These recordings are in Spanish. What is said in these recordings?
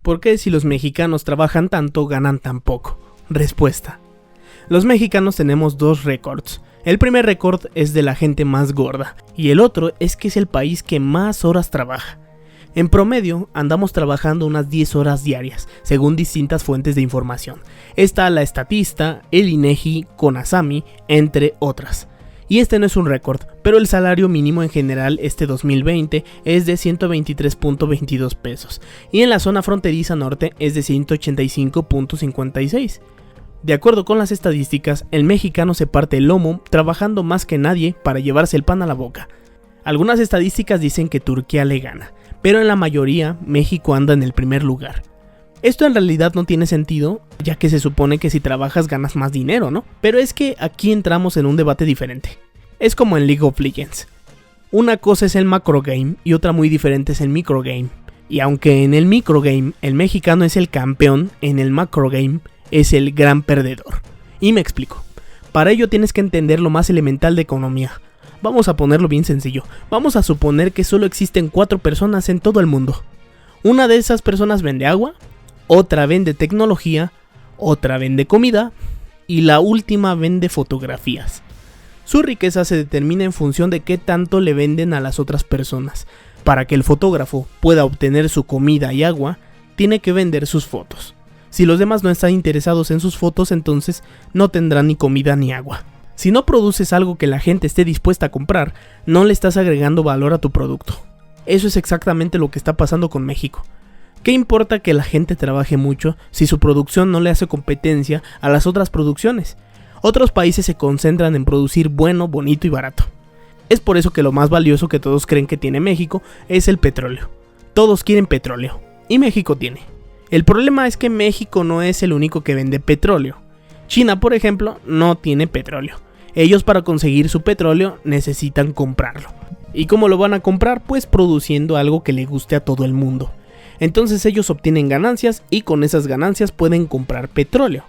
¿Por qué si los mexicanos trabajan tanto, ganan tan poco? Respuesta. Los mexicanos tenemos dos récords. El primer récord es de la gente más gorda y el otro es que es el país que más horas trabaja. En promedio andamos trabajando unas 10 horas diarias, según distintas fuentes de información. Está la Estatista, el INEGI, Conasami, entre otras. Y este no es un récord, pero el salario mínimo en general este 2020 es de 123.22 pesos y en la zona fronteriza norte es de 185.56. De acuerdo con las estadísticas, el mexicano se parte el lomo trabajando más que nadie para llevarse el pan a la boca. Algunas estadísticas dicen que Turquía le gana, pero en la mayoría México anda en el primer lugar. Esto en realidad no tiene sentido, ya que se supone que si trabajas ganas más dinero, ¿no? Pero es que aquí entramos en un debate diferente. Es como en League of Legends. Una cosa es el macrogame y otra muy diferente es el microgame. Y aunque en el microgame el mexicano es el campeón, en el macrogame es el gran perdedor. Y me explico. Para ello tienes que entender lo más elemental de economía. Vamos a ponerlo bien sencillo. Vamos a suponer que solo existen 4 personas en todo el mundo. Una de esas personas vende agua, otra vende tecnología, otra vende comida y la última vende fotografías. Su riqueza se determina en función de qué tanto le venden a las otras personas. Para que el fotógrafo pueda obtener su comida y agua, tiene que vender sus fotos. Si los demás no están interesados en sus fotos, entonces no tendrán ni comida ni agua. Si no produces algo que la gente esté dispuesta a comprar, no le estás agregando valor a tu producto. Eso es exactamente lo que está pasando con México. ¿Qué importa que la gente trabaje mucho si su producción no le hace competencia a las otras producciones? Otros países se concentran en producir bueno, bonito y barato. Es por eso que lo más valioso que todos creen que tiene México es el petróleo. Todos quieren petróleo, y México tiene. El problema es que México no es el único que vende petróleo. China, por ejemplo, no tiene petróleo. Ellos para conseguir su petróleo necesitan comprarlo. ¿Y cómo lo van a comprar? Pues produciendo algo que le guste a todo el mundo. Entonces ellos obtienen ganancias y con esas ganancias pueden comprar petróleo.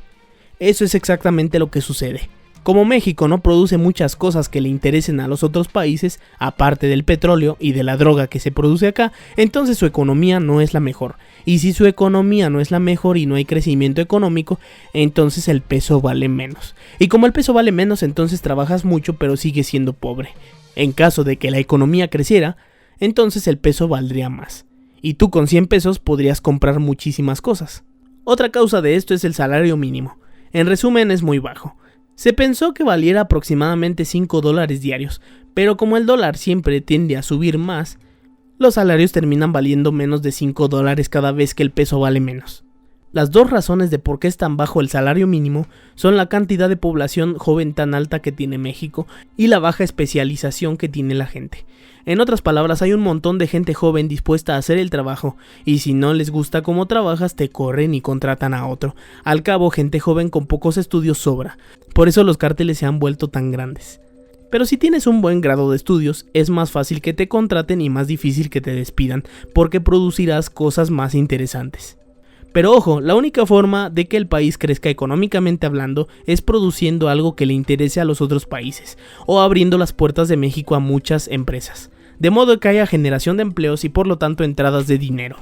Eso es exactamente lo que sucede. Como México no produce muchas cosas que le interesen a los otros países, aparte del petróleo y de la droga que se produce acá, entonces su economía no es la mejor. Y si su economía no es la mejor y no hay crecimiento económico, entonces el peso vale menos. Y como el peso vale menos, entonces trabajas mucho pero sigues siendo pobre. En caso de que la economía creciera, entonces el peso valdría más. Y tú con 100 pesos podrías comprar muchísimas cosas. Otra causa de esto es el salario mínimo. En resumen, es muy bajo. Se pensó que valiera aproximadamente $5 diarios, pero como el dólar siempre tiende a subir más, los salarios terminan valiendo menos de $5 cada vez que el peso vale menos. Las dos razones de por qué es tan bajo el salario mínimo son la cantidad de población joven tan alta que tiene México y la baja especialización que tiene la gente. En otras palabras, hay un montón de gente joven dispuesta a hacer el trabajo y si no les gusta cómo trabajas te corren y contratan a otro. Al cabo, gente joven con pocos estudios sobra, por eso los cárteles se han vuelto tan grandes. Pero si tienes un buen grado de estudios, es más fácil que te contraten y más difícil que te despidan, porque producirás cosas más interesantes. Pero ojo, la única forma de que el país crezca económicamente hablando es produciendo algo que le interese a los otros países, o abriendo las puertas de México a muchas empresas, de modo que haya generación de empleos y por lo tanto entradas de dinero.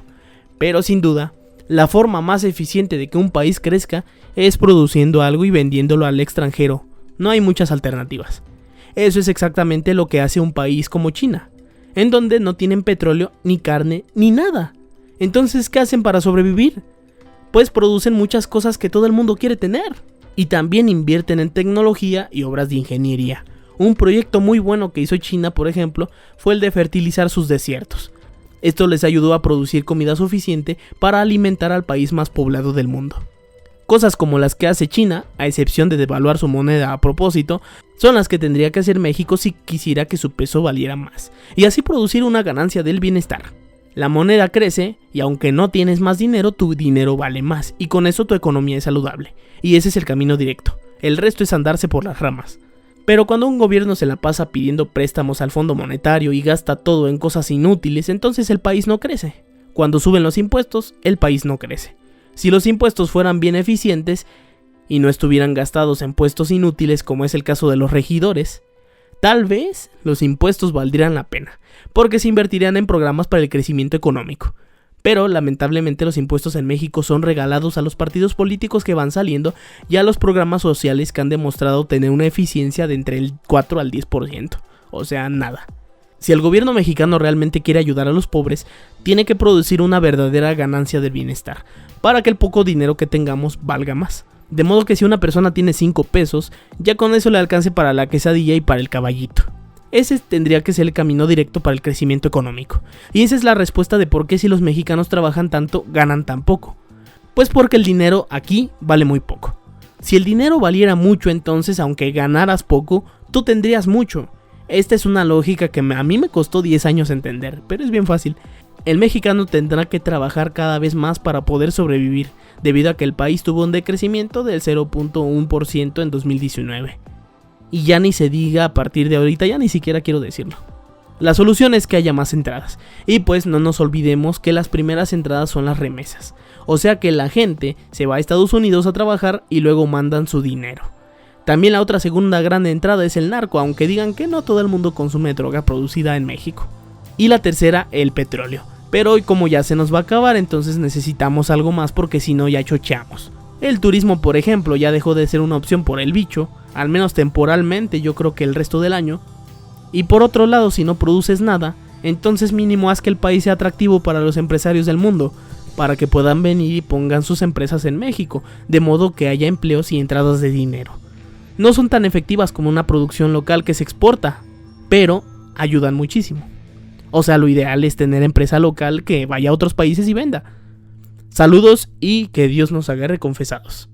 Pero sin duda, la forma más eficiente de que un país crezca es produciendo algo y vendiéndolo al extranjero. No hay muchas alternativas. Eso es exactamente lo que hace un país como China, en donde no tienen petróleo, ni carne, ni nada. Entonces, ¿qué hacen para sobrevivir? Pues producen muchas cosas que todo el mundo quiere tener. Y también invierten en tecnología y obras de ingeniería. Un proyecto muy bueno que hizo China, por ejemplo, fue el de fertilizar sus desiertos. Esto les ayudó a producir comida suficiente para alimentar al país más poblado del mundo. Cosas como las que hace China, a excepción de devaluar su moneda a propósito, son las que tendría que hacer México si quisiera que su peso valiera más, y así producir una ganancia del bienestar. La moneda crece y aunque no tienes más dinero, tu dinero vale más y con eso tu economía es saludable. Y ese es el camino directo. El resto es andarse por las ramas. Pero cuando un gobierno se la pasa pidiendo préstamos al Fondo Monetario y gasta todo en cosas inútiles, entonces el país no crece. Cuando suben los impuestos, el país no crece. Si los impuestos fueran bien eficientes y no estuvieran gastados en puestos inútiles como es el caso de los regidores, tal vez los impuestos valdrían la pena, porque se invertirían en programas para el crecimiento económico. Pero lamentablemente los impuestos en México son regalados a los partidos políticos que van saliendo y a los programas sociales que han demostrado tener una eficiencia de entre el 4 al 10%. O sea, nada. Si el gobierno mexicano realmente quiere ayudar a los pobres, tiene que producir una verdadera ganancia del bienestar, para que el poco dinero que tengamos valga más. De modo que si una persona tiene 5 pesos, ya con eso le alcance para la quesadilla y para el caballito. Ese tendría que ser el camino directo para el crecimiento económico. Y esa es la respuesta de por qué si los mexicanos trabajan tanto, ganan tan poco. Pues porque el dinero aquí vale muy poco. Si el dinero valiera mucho, entonces aunque ganaras poco, tú tendrías mucho. Esta es una lógica que a mí me costó 10 años entender, pero es bien fácil. El mexicano tendrá que trabajar cada vez más para poder sobrevivir, debido a que el país tuvo un decrecimiento del 0.1% en 2019. Y ya ni se diga a partir de ahorita, ya ni siquiera quiero decirlo. La solución es que haya más entradas. Y pues no nos olvidemos que las primeras entradas son las remesas. O sea que la gente se va a Estados Unidos a trabajar y luego mandan su dinero. También la otra segunda gran entrada es el narco, aunque digan que no todo el mundo consume droga producida en México. Y la tercera, el petróleo. Pero hoy como ya se nos va a acabar, entonces necesitamos algo más porque si no ya chocheamos. El turismo, por ejemplo, ya dejó de ser una opción por el bicho, al menos temporalmente, yo creo que el resto del año. Y por otro lado, si no produces nada, entonces mínimo haz que el país sea atractivo para los empresarios del mundo, para que puedan venir y pongan sus empresas en México, de modo que haya empleos y entradas de dinero. No son tan efectivas como una producción local que se exporta, pero ayudan muchísimo. O sea, lo ideal es tener empresa local que vaya a otros países y venda. Saludos y que Dios nos agarre confesados.